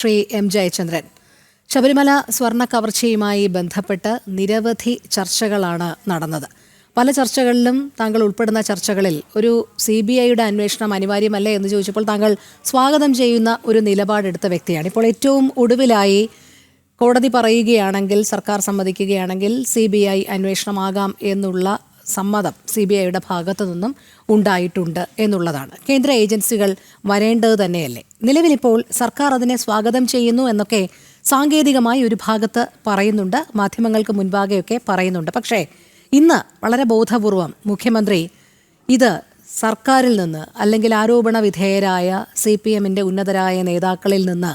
Shri M Jayachandran, Sabarimala സ്വർണ്ണ കവർച്ചയുമായി ബന്ധപ്പെട്ട് നിരവധി ചർച്ചകളാണ് നടന്നത്. പല ചർച്ചകളിലും താങ്കൾ ഉൾപ്പെടുന്ന ചർച്ചകളിൽ ഒരു CBIയുടെ അന്വേഷണം അനിവാര്യമല്ലേ എന്ന് ചോദിച്ചപ്പോൾ താങ്കൾ സ്വാഗതം ചെയ്യുന്ന ഒരു നിലപാടെടുത്ത വ്യക്തിയാണ്. ഇപ്പോൾ ഏറ്റവും ഒടുവിലായി കോടതി പറയുകയാണെങ്കിൽ, സർക്കാർ സമ്മതിക്കുകയാണെങ്കിൽ CBI അന്വേഷണമാകാം എന്നുള്ള സമ്മതം CBIയുടെ ഭാഗത്തു നിന്നും ഉണ്ടായിട്ടുണ്ട് എന്നുള്ളതാണ്. കേന്ദ്ര ഏജൻസികൾ വരേണ്ടത് തന്നെയല്ലേ? നിലവിലിപ്പോൾ സർക്കാർ അതിനെ സ്വാഗതം ചെയ്യുന്നു എന്നൊക്കെ സാങ്കേതികമായി ഒരു ഭാഗത്ത് പറയുന്നുണ്ട്, മാധ്യമങ്ങൾക്ക് മുൻപാകെയൊക്കെ പറയുന്നുണ്ട്. പക്ഷേ ഇന്ന് വളരെ ബോധപൂർവം മുഖ്യമന്ത്രി ഇത് സർക്കാരിൽ നിന്ന് അല്ലെങ്കിൽ ആരോപണ വിധേയരായ CPMന്റെ ഉന്നതരായ നേതാക്കളിൽ നിന്ന്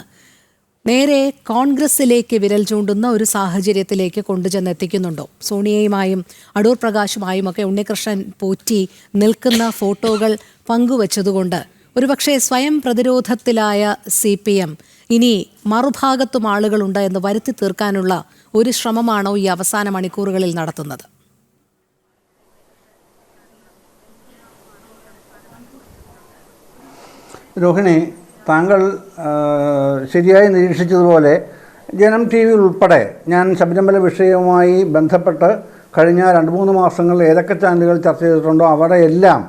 നേരെ കോൺഗ്രസിലേക്ക് വിരൽ ചൂണ്ടുന്ന ഒരു സാഹചര്യത്തിലേക്ക് കൊണ്ടുചെന്നെത്തിക്കുന്നുണ്ടോ? സോണിയയുമായും അടൂർ പ്രകാശുമായും ഒക്കെ ഉണ്ണികൃഷ്ണൻ പോറ്റി നിൽക്കുന്ന ഫോട്ടോകൾ പങ്കുവച്ചതുകൊണ്ട് ഒരുപക്ഷെ സ്വയം പ്രതിരോധത്തിലായ CPM ഇനി മറുഭാഗത്തും ആളുകളുണ്ട് എന്ന് വരുത്തി തീർക്കാനുള്ള ഒരു ശ്രമമാണോ ഈ അവസാന മണിക്കൂറുകളിൽ നടത്തുന്നത്? രോഹിണി, താങ്കൾ ശരിയായി നിരീക്ഷിച്ചതുപോലെ ജനം TV ഉൾപ്പെടെ ഞാൻ ശബരിമല വിഷയവുമായി ബന്ധപ്പെട്ട് കഴിഞ്ഞ 2-3 മാസങ്ങളിൽ ഏതൊക്കെ ചാനലുകൾ ചർച്ച ചെയ്തിട്ടുണ്ടോ അവിടെയെല്ലാം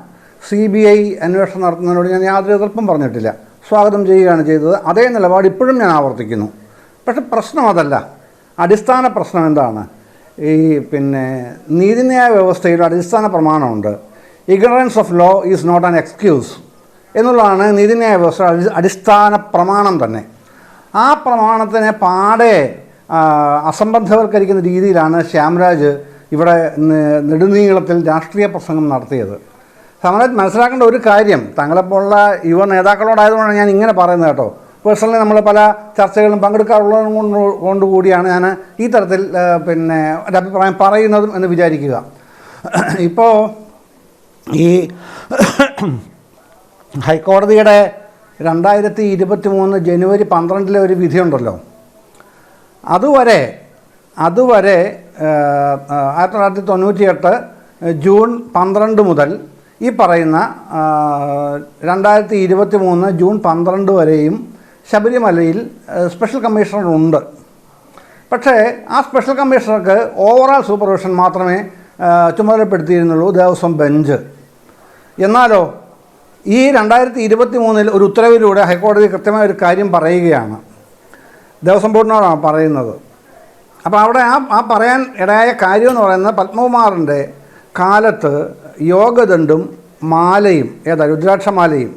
CBI അന്വേഷണം നടത്തുന്നതിനോട് ഞാൻ യാതൊരു എതിർപ്പും പറഞ്ഞിട്ടില്ല, സ്വാഗതം ചെയ്യുകയാണ് ചെയ്തത്. അതേ നിലപാട് ഇപ്പോഴും ഞാൻ ആവർത്തിക്കുന്നു. പക്ഷെ പ്രശ്നം അതല്ല. അടിസ്ഥാന പ്രശ്നം എന്താണ്? നീതിന്യായ വ്യവസ്ഥയിൽ അടിസ്ഥാന പ്രമാണമുണ്ട്. Ignorance of law is not an excuse എന്നുള്ളതാണ് നീതിന്യായ വ്യവസ്ഥ അടിസ്ഥാന പ്രമാണം തന്നെ. ആ പ്രമാണത്തിനെ പാടെ അസംബന്ധവൽക്കരിക്കുന്ന രീതിയിലാണ് ശ്യാംരാജ് ഇവിടെ നെടുനീളത്തിൽ രാഷ്ട്രീയ പ്രസംഗം നടത്തിയത്. മനസ്സിലാക്കേണ്ട ഒരു കാര്യം, താങ്കളെപ്പോലുള്ള യുവ നേതാക്കളോടായതുകൊണ്ടാണ് ഞാൻ ഇങ്ങനെ പറയുന്നത് കേട്ടോ. പേഴ്സണലി നമ്മൾ പല ചർച്ചകളിലും പങ്കെടുക്കാറുള്ളത് കൊണ്ടുകൂടിയാണ് ഞാൻ ഈ തരത്തിൽ ഒരു അഭിപ്രായം പറയുന്നതും എന്ന് വിചാരിക്കുക. ഇപ്പോൾ ഈ ഹൈക്കോടതിയുടെ 2023 ജനുവരി 12 ഒരു വിധിയുണ്ടല്ലോ, അതുവരെ 1998 ജൂൺ 12 മുതൽ ഈ പറയുന്ന 2023 ജൂൺ 12 വരെയും ശബരിമലയിൽ സ്പെഷ്യൽ കമ്മീഷണർ ഉണ്ട്. പക്ഷേ ആ സ്പെഷ്യൽ കമ്മീഷണർക്ക് ഓവറാൾ സൂപ്പർവിഷൻ മാത്രമേ ചുമതലപ്പെടുത്തിയിരുന്നുള്ളൂ ദേവസ്വം ബെഞ്ച്. എന്നാലോ ഈ 2023 ഒരു ഉത്തരവിലൂടെ ഹൈക്കോടതി കൃത്യമായ ഒരു കാര്യം പറയുകയാണ്, ദേവസ്വം ബോർഡിനോടാണ് പറയുന്നത്. അപ്പോൾ അവിടെ ആ പറയാൻ ഇടയായ കാര്യം എന്ന് പറയുന്നത് പത്മകുമാറിൻ്റെ കാലത്ത് യോഗദണ്ഡും മാലയും രുദ്രാക്ഷമാലയും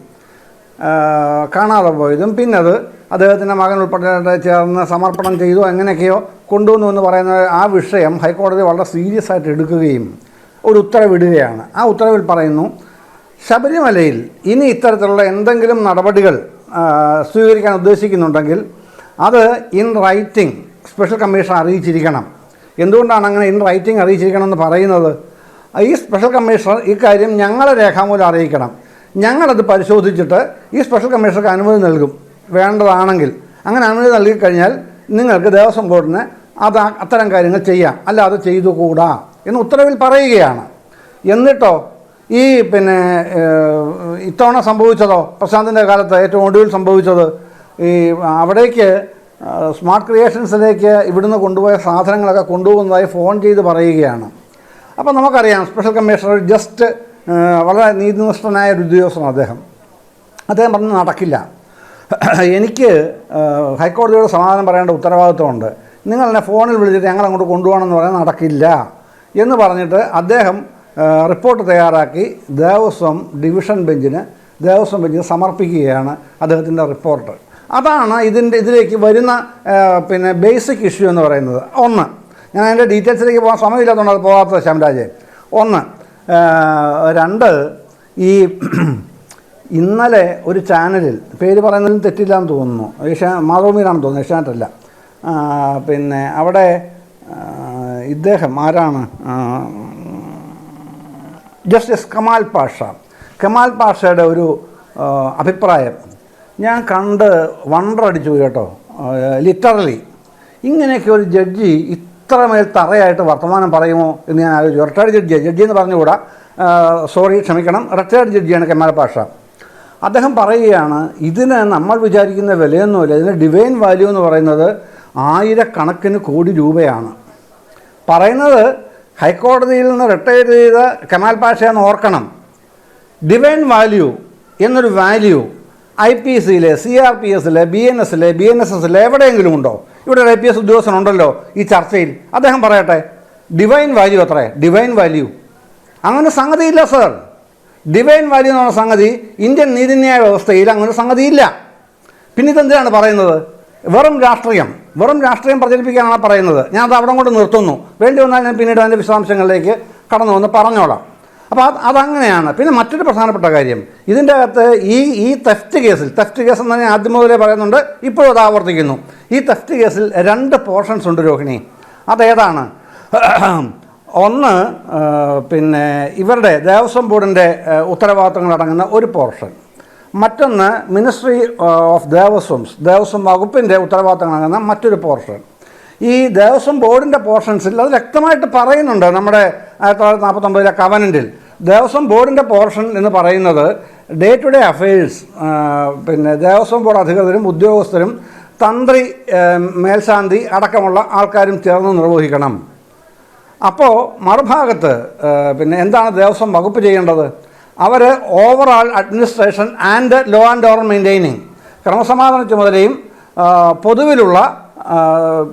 കാണാതെ പോയതും പിന്നെ അത് അദ്ദേഹത്തിൻ്റെ മകൻ ഉൾപ്പെടെ ചേർന്ന് സമർപ്പണം ചെയ്തു എങ്ങനെയൊക്കെയോ കൊണ്ടുവന്നു എന്ന് പറയുന്ന ആ വിഷയം ഹൈക്കോടതി വളരെ സീരിയസ് ആയിട്ട് എടുക്കുകയും ഒരു ഉത്തരവിടുകയാണ്. ആ ഉത്തരവിൽ പറയുന്നു, ശബരിമലയിൽ ഇനി ഇത്തരത്തിലുള്ള എന്തെങ്കിലും നടപടികൾ സ്വീകരിക്കാൻ ഉദ്ദേശിക്കുന്നുണ്ടെങ്കിൽ അത് ഇൻ റൈറ്റിംഗ് സ്പെഷ്യൽ കമ്മീഷൻ അറിയിച്ചിരിക്കണം. എന്തുകൊണ്ടാണ് അങ്ങനെ ഇൻ റൈറ്റിംഗ് അറിയിച്ചിരിക്കണം എന്ന് പറയുന്നത്? ഈ സ്പെഷ്യൽ കമ്മീഷണർ ഇക്കാര്യം ഞങ്ങളെ രേഖാമൂലം അറിയിക്കണം. ഞങ്ങളത് പരിശോധിച്ചിട്ട് ഈ സ്പെഷ്യൽ കമ്മീഷണർക്ക് അനുമതി നൽകും വേണ്ടതാണെങ്കിൽ. അങ്ങനെ അനുമതി നൽകിക്കഴിഞ്ഞാൽ നിങ്ങൾക്ക് ദേവസ്വം ബോർഡിന് അത്തരം കാര്യങ്ങൾ ചെയ്യാം, അല്ലാതെ ചെയ്തുകൂടാ എന്ന് ഉത്തരവിൽ പറയുകയാണ്. എന്നിട്ടോ ഈ ഇത്തവണ സംഭവിച്ചതോ, പ്രശാന്തിൻ്റെ കാലത്ത് ഏറ്റവും ഒടുവിൽ സംഭവിച്ചത്, ഈ അവിടേക്ക് സ്മാർട്ട് ക്രിയേഷൻസിലേക്ക് ഇവിടുന്ന് കൊണ്ടുപോയ സാധനങ്ങളൊക്കെ കൊണ്ടുപോകുന്നതായി ഫോൺ ചെയ്ത് പറയുകയാണ്. അപ്പോൾ നമുക്കറിയാം സ്പെഷ്യൽ കമ്മീഷണർ ജസ്റ്റ് വളരെ നീതിനിഷ്ഠനായ ഒരു ഉദ്യോഗസ്ഥനാണ് അദ്ദേഹം പറഞ്ഞ് നടക്കില്ല, എനിക്ക് ഹൈക്കോടതിയോട് സമാധാനം പറയേണ്ട ഉത്തരവാദിത്വമുണ്ട്, നിങ്ങൾ എന്നെ ഫോണിൽ വിളിച്ചിട്ട് ഞങ്ങൾ അങ്ങോട്ട് കൊണ്ടുപോകണമെന്ന് പറയാൻ നടക്കില്ല എന്ന് പറഞ്ഞിട്ട് അദ്ദേഹം റിപ്പോർട്ട് തയ്യാറാക്കി ദേവസ്വം ബെഞ്ചിന് സമർപ്പിക്കുകയാണ് അദ്ദേഹത്തിൻ്റെ റിപ്പോർട്ട്. അതാണ് ഇതിലേക്ക് വരുന്ന ബേസിക് ഇഷ്യൂ എന്ന് പറയുന്നത്. ഒന്ന്, ഞാൻ അതിൻ്റെ ഡീറ്റെയിൽസിലേക്ക് പോകാൻ സമയമില്ലാത്തതുകൊണ്ട് അത് പോകാത്തത് ശ്യാംരാജ്. ഒന്ന്. രണ്ട്, ഈ ഇന്നലെ ഒരു ചാനലിൽ, പേര് പറയുന്നതിലും തെറ്റില്ലാന്ന് തോന്നുന്നു, മാതൃഭൂമിയിലാണെന്ന് തോന്നുന്നു, ഏഷ്യാനെറ്റല്ല, അവിടെ ഇദ്ദേഹം ആരാണ്, ജസ്റ്റിസ് കമാൽ പാഷയുടെ ഒരു അഭിപ്രായം ഞാൻ കണ്ട് വണ്ടറടിച്ചു പോയി കേട്ടോ. ലിറ്ററലി ഇങ്ങനെയൊക്കെ ഒരു ജഡ്ജി ഇത്രമേൽ തറയായിട്ട് വർത്തമാനം പറയുമോ എന്ന് ഞാൻ ആലോചിച്ചു. റിട്ടയർഡ് ജഡ്ജി എന്ന് പറഞ്ഞുകൂടാ, ക്ഷമിക്കണം, റിട്ടയർഡ് ജഡ്ജിയാണ് കമാൽ പാഷ. അദ്ദേഹം പറയുകയാണ് ഇതിന് നമ്മൾ വിചാരിക്കുന്ന വിലയൊന്നുമില്ല, ഇതിന് ഡിവൈൻ വാല്യൂ എന്ന് പറയുന്നത് ആയിരക്കണക്കിന് കോടി രൂപയാണ്. പറയുന്നത് ഹൈക്കോടതിയിൽ നിന്ന് റിട്ടയർ ചെയ്ത കമാൽ പാഷയെന്ന് ഓർക്കണം. ഡിവൈൻ വാല്യൂ എന്നൊരു വാല്യൂ IPC-യിൽ, CRPS-ൽ, BNS-ൽ, BNSS-ൽ എവിടെയെങ്കിലും ഉണ്ടോ? ഇവിടെ ഒരു IPS ഉദ്യോഗസ്ഥനുണ്ടല്ലോ ഈ ചർച്ചയിൽ, അദ്ദേഹം പറയട്ടെ ഡിവൈൻ വാല്യൂ എത്ര? ഡിവൈൻ വാല്യൂ അങ്ങനെ സംഗതിയില്ല സർ. ഡിവൈൻ വാല്യൂ എന്ന് പറഞ്ഞ സംഗതി ഇന്ത്യൻ നീതിന്യായ വ്യവസ്ഥയിൽ അങ്ങനെ സംഗതിയില്ല. പിന്നെ ഇതെന്തിനാണ് പറയുന്നത്? വെറും രാഷ്ട്രീയം പ്രചരിപ്പിക്കാനാണ് പറയുന്നത്. ഞാനത് അവിടെ കൊണ്ട് നിർത്തുന്നു. വേണ്ടി വന്നാൽ ഞാൻ പിന്നീട് അതിൻ്റെ വിശദാംശങ്ങളിലേക്ക് കടന്നു വന്ന് പറഞ്ഞോളാം. അപ്പോൾ അതങ്ങനെയാണ്. പിന്നെ മറ്റൊരു പ്രധാനപ്പെട്ട കാര്യം, ഇതിൻ്റെ അകത്ത് ഈ തെഫ്റ്റ് കേസ് എന്ന് ഞാൻ ആദ്യം മുതലേ പറയുന്നുണ്ട്, ഇപ്പോഴും അത് ആവർത്തിക്കുന്നു. ഈ തെഫ്റ്റ് കേസിൽ 2 പോർഷൻസ് ഉണ്ട് രോഹിണി. അതേതാണ്? ഒന്ന് പിന്നെ ഇവരുടെ ദേവസ്വം ബോർഡിൻ്റെ ഉത്തരവാദിത്തങ്ങളടങ്ങുന്ന ഒരു പോർഷൻ, മറ്റൊന്ന് മിനിസ്ട്രി ഓഫ് ദേവസ്വം വകുപ്പിൻ്റെ ഉത്തരവാദിത്തങ്ങളടങ്ങുന്ന മറ്റൊരു പോർഷൻ. ഈ ദേവസ്വം ബോർഡിൻ്റെ പോർഷൻസിൽ അത് വ്യക്തമായിട്ട് പറയുന്നുണ്ട്. നമ്മുടെ 1949 കവനൻറ്റിൽ ദേവസ്വം ബോർഡിൻ്റെ പോർഷൻ എന്ന് പറയുന്നത് ഡേ ടു ഡേ അഫയേഴ്സ് പിന്നെ ദേവസ്വം ബോർഡ് അധികൃതരും ഉദ്യോഗസ്ഥരും തന്ത്രി മേൽശാന്തി അടക്കമുള്ള ആൾക്കാരും ചേർന്ന് നിർവഹിക്കണം. അപ്പോൾ മറുഭാഗത്ത് പിന്നെ എന്താണ് ദേവസ്വം വകുപ്പ് ചെയ്യേണ്ടത്? അവർ overall administration and law and order maintaining, ക്രമസമാധാന ചുമതലയും പൊതുവിലുള്ള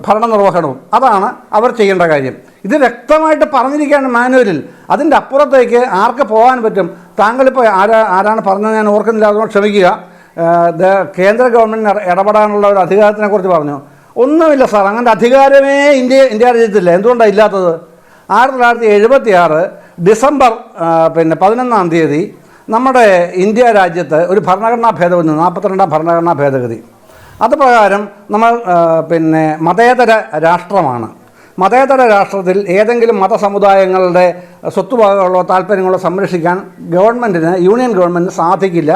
ഭരണനിർവഹണവും, അതാണ് അവർ ചെയ്യേണ്ട കാര്യം. ഇത് വ്യക്തമായിട്ട് പറഞ്ഞിരിക്കുകയാണ് മാനുവലിൽ. അതിൻ്റെ അപ്പുറത്തേക്ക് ആർക്ക് പോകാൻ പറ്റും? താങ്കളിപ്പോൾ ആരാണ് പറഞ്ഞത് ഞാൻ ഓർക്കുന്നില്ല, അതുകൊണ്ട് ക്ഷമിക്കുക. കേന്ദ്ര ഗവൺമെൻറ്റിന് ഇടപെടാനുള്ള ഒരു അധികാരത്തിനെക്കുറിച്ച് പറഞ്ഞു. ഒന്നുമില്ല സാർ, അങ്ങനത്തെ അധികാരമേ ഇന്ത്യ രാജ്യത്തില്ല. എന്തുകൊണ്ടാണ് ഇല്ലാത്തത്? 1976 ഡിസംബർ 11-ാം തീയതി നമ്മുടെ ഇന്ത്യ രാജ്യത്ത് ഒരു ഭരണഘടനാ ഭേദഗതി, 42-ാം ഭരണഘടനാ ഭേദഗതി, അത് പ്രകാരം നമ്മൾ പിന്നെ മതേതര രാഷ്ട്രമാണ്. മതേതര രാഷ്ട്രത്തിൽ ഏതെങ്കിലും മതസമുദായങ്ങളുടെ സ്വത്തുവകകളോ താല്പര്യങ്ങളോ സംരക്ഷിക്കാൻ യൂണിയൻ ഗവൺമെൻറ്റിന് സാധിക്കില്ല,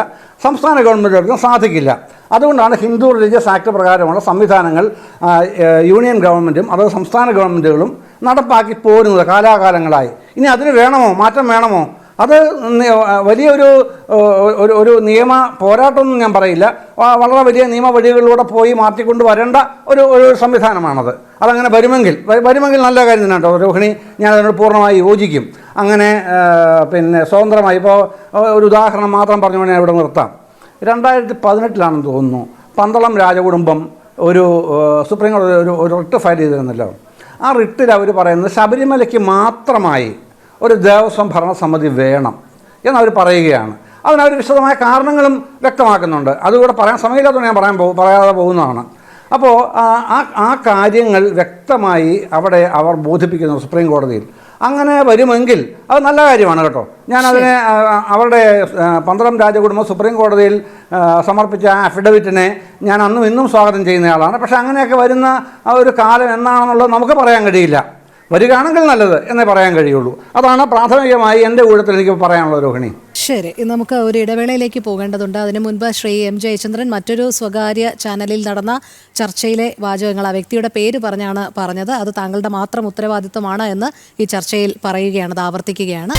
സംസ്ഥാന ഗവൺമെൻറ്റുകൾക്കും സാധിക്കില്ല. അതുകൊണ്ടാണ് ഹിന്ദു റിലീജിയസ് ആക്ട് പ്രകാരമുള്ള സംവിധാനങ്ങൾ യൂണിയൻ ഗവൺമെൻറ്റും അത് സംസ്ഥാന ഗവൺമെൻറ്റുകളും നടപ്പാക്കി പോരുന്നത് കാലാകാലങ്ങളായി. ഇനി അതിന് മാറ്റം വേണമോ? അത് വലിയൊരു ഒരു നിയമ പോരാട്ടമൊന്നും ഞാൻ പറയില്ല, വളരെ വലിയ നിയമ വഴികളിലൂടെ പോയി മാറ്റിക്കൊണ്ട് വരേണ്ട ഒരു സംവിധാനമാണത്. അതങ്ങനെ വരുമെങ്കിൽ നല്ല കാര്യം തന്നെ കേട്ടോ രോഹിണി, ഞാൻ അതിനോട് പൂർണ്ണമായി യോജിക്കും. അങ്ങനെ പിന്നെ സ്വതന്ത്രമായി, ഇപ്പോൾ ഒരു ഉദാഹരണം മാത്രം പറഞ്ഞു ഞാൻ ഇവിടെ നിർത്താം. 2018 തോന്നുന്നു, പന്തളം രാജകുടുംബം ഒരു സുപ്രീം കോടതി ഒരു റിട്ട് ഫയൽ ചെയ്തിരുന്നല്ലോ. ആ റിട്ടിൽ അവർ പറയുന്നത് ശബരിമലയ്ക്ക് മാത്രമായി ഒരു ദേവസ്വം ഭരണസമിതി വേണം എന്നവർ പറയുകയാണ്. അതിനവർ വിശദമായ കാരണങ്ങളും വ്യക്തമാക്കുന്നുണ്ട്. അതുകൂടെ പറയാൻ സമയമില്ലാത്തതുകൊണ്ട് ഞാൻ പറയാതെ പോകുന്നതാണ്. അപ്പോൾ ആ കാര്യങ്ങൾ വ്യക്തമായി അവിടെ അവർ ബോധിപ്പിക്കുന്നു സുപ്രീം കോടതിയിൽ. അങ്ങനെ വരുമെങ്കിൽ അത് നല്ല കാര്യമാണ് കേട്ടോ. ഞാനതിനെ അവരുടെ പന്തളം രാജകുടുംബം സുപ്രീം കോടതിയിൽ സമർപ്പിച്ച ആ അഫിഡവിറ്റിനെ ഞാൻ അന്നും ഇന്നും സ്വാഗതം ചെയ്യുന്നയാളാണ്. പക്ഷേ അങ്ങനെയൊക്കെ വരുന്ന ഒരു കാലം എന്നാണെന്നുള്ളത് നമുക്ക് പറയാൻ കഴിയില്ല. വരികയാണെങ്കിൽ നല്ലത് എന്നേ പറയാൻ കഴിയുള്ളൂ. അതാണ് പ്രാഥമികമായി എൻ്റെ ഊഴത്തിൽ എനിക്ക് പറയാനുള്ളത് രോഹിണി. ശരി, നമുക്ക് ഒരു ഇടവേളയിലേക്ക് പോകേണ്ടതുണ്ട്. അതിനു മുൻപ് ശ്രീ M. ജയചന്ദ്രൻ മറ്റൊരു സ്വകാര്യ ചാനലിൽ നടന്ന ചർച്ചയിലെ വാചകങ്ങൾ, ആ വ്യക്തിയുടെ പേര് പറഞ്ഞാണ് പറഞ്ഞത്, അത് താങ്കളുടെ മാത്രം ഉത്തരവാദിത്വമാണ് എന്ന് ഈ ചർച്ചയിൽ പറയുകയാണ്, അത് ആവർത്തിക്കുകയാണ്.